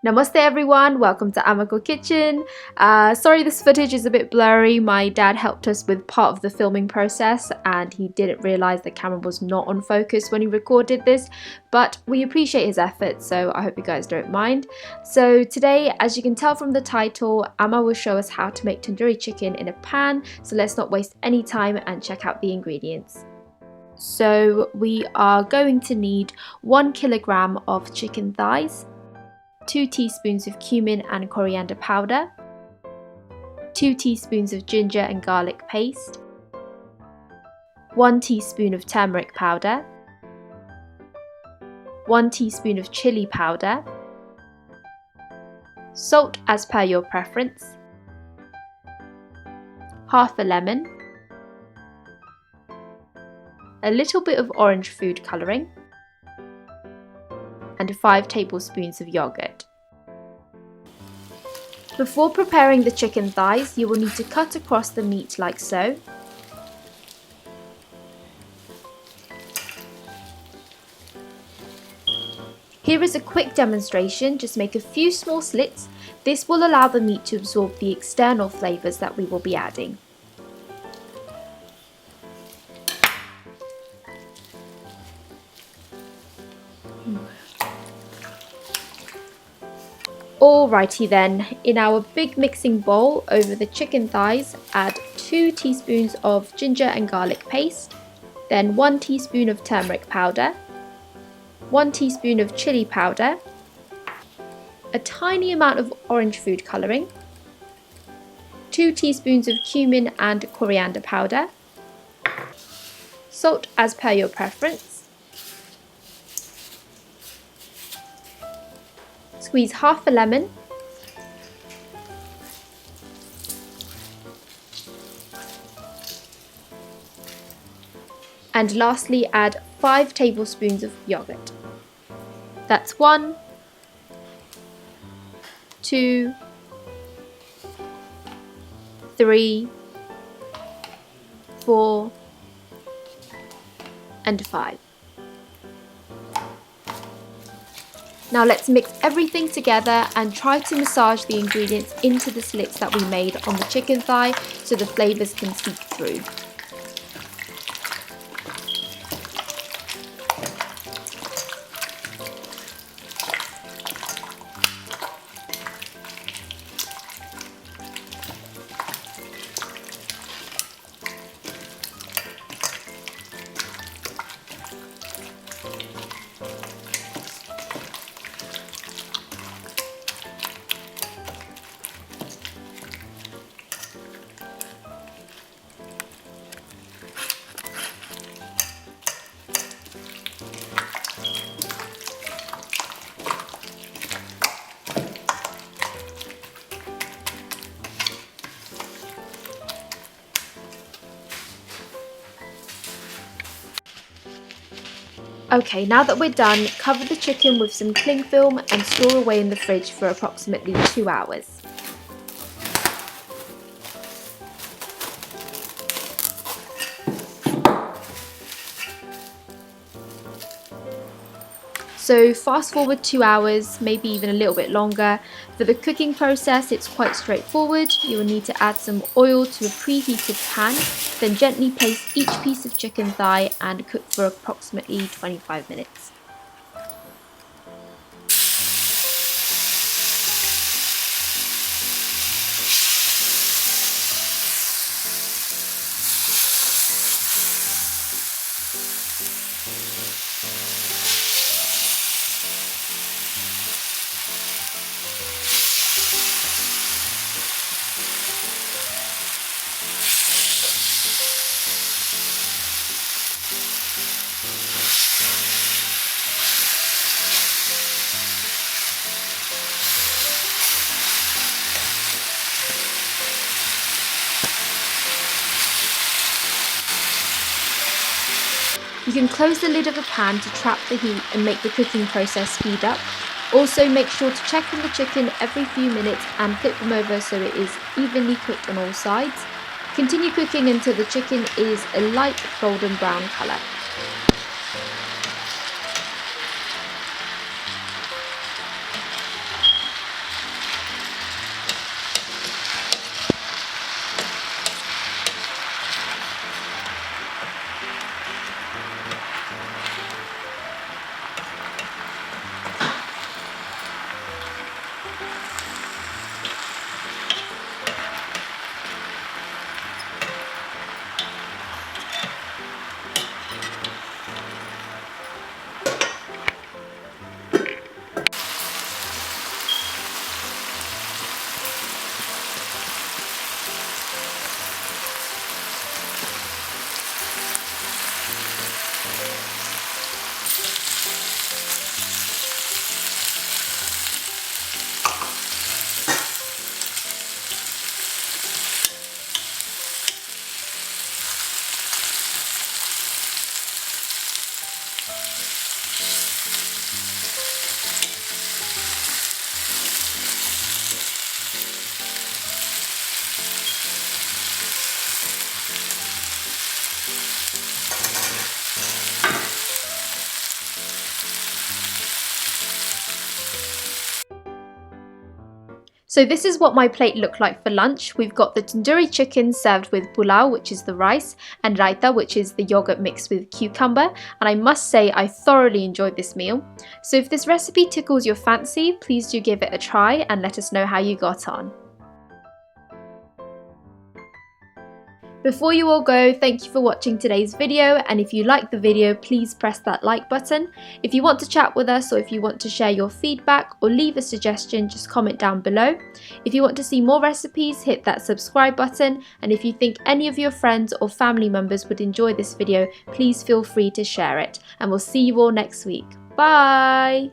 Namaste everyone, welcome to Amako Kitchen. Sorry this footage is a bit blurry. My dad helped us with part of the filming process and he didn't realise the camera was not on focus when he recorded this, but we appreciate his efforts, so I hope you guys don't mind. So today, as you can tell from the title, Amma will show us how to make tandoori chicken in a pan, so let's not waste any time and check out the ingredients. So we are going to need 1 kilogram of chicken thighs, 2 teaspoons of cumin and coriander powder, 2 teaspoons of ginger and garlic paste, 1 teaspoon of turmeric powder, 1 teaspoon of chilli powder, salt as per your preference, half a lemon, a little bit of orange food colouring, and 5 tablespoons of yogurt. Before preparing the chicken thighs, you will need to cut across the meat like so. Here is a quick demonstration, just make a few small slits. This will allow the meat to absorb the external flavours that we will be adding. Alrighty then, in our big mixing bowl over the chicken thighs, add 2 teaspoons of ginger and garlic paste, then 1 teaspoon of turmeric powder, 1 teaspoon of chilli powder, a tiny amount of orange food colouring, 2 teaspoons of cumin and coriander powder, salt as per your preference, squeeze half a lemon, and lastly add 5 tablespoons of yogurt. That's 1, 2, 3, 4, and 5. Now let's mix everything together and try to massage the ingredients into the slits that we made on the chicken thigh so the flavours can seep through. Okay, now that we're done, cover the chicken with some cling film and store away in the fridge for approximately 2 hours. So fast forward 2 hours, maybe even a little bit longer. For the cooking process, it's quite straightforward. You will need to add some oil to a preheated pan, then gently place each piece of chicken thigh and cook for approximately 25 minutes. You can close the lid of a pan to trap the heat and make the cooking process speed up. Also make sure to check on the chicken every few minutes and flip them over so it is evenly cooked on all sides. Continue cooking until the chicken is a light golden brown colour. So this is what my plate looked like for lunch. We've got the tandoori chicken served with pulao, which is the rice, and raita, which is the yogurt mixed with cucumber, and I must say I thoroughly enjoyed this meal. So if this recipe tickles your fancy, please do give it a try and let us know how you got on. Before you all go, thank you for watching today's video, and if you liked the video, please press that like button. If you want to chat with us, or if you want to share your feedback or leave a suggestion, just comment down below. If you want to see more recipes, hit that subscribe button, and if you think any of your friends or family members would enjoy this video, please feel free to share it, and we'll see you all next week. Bye!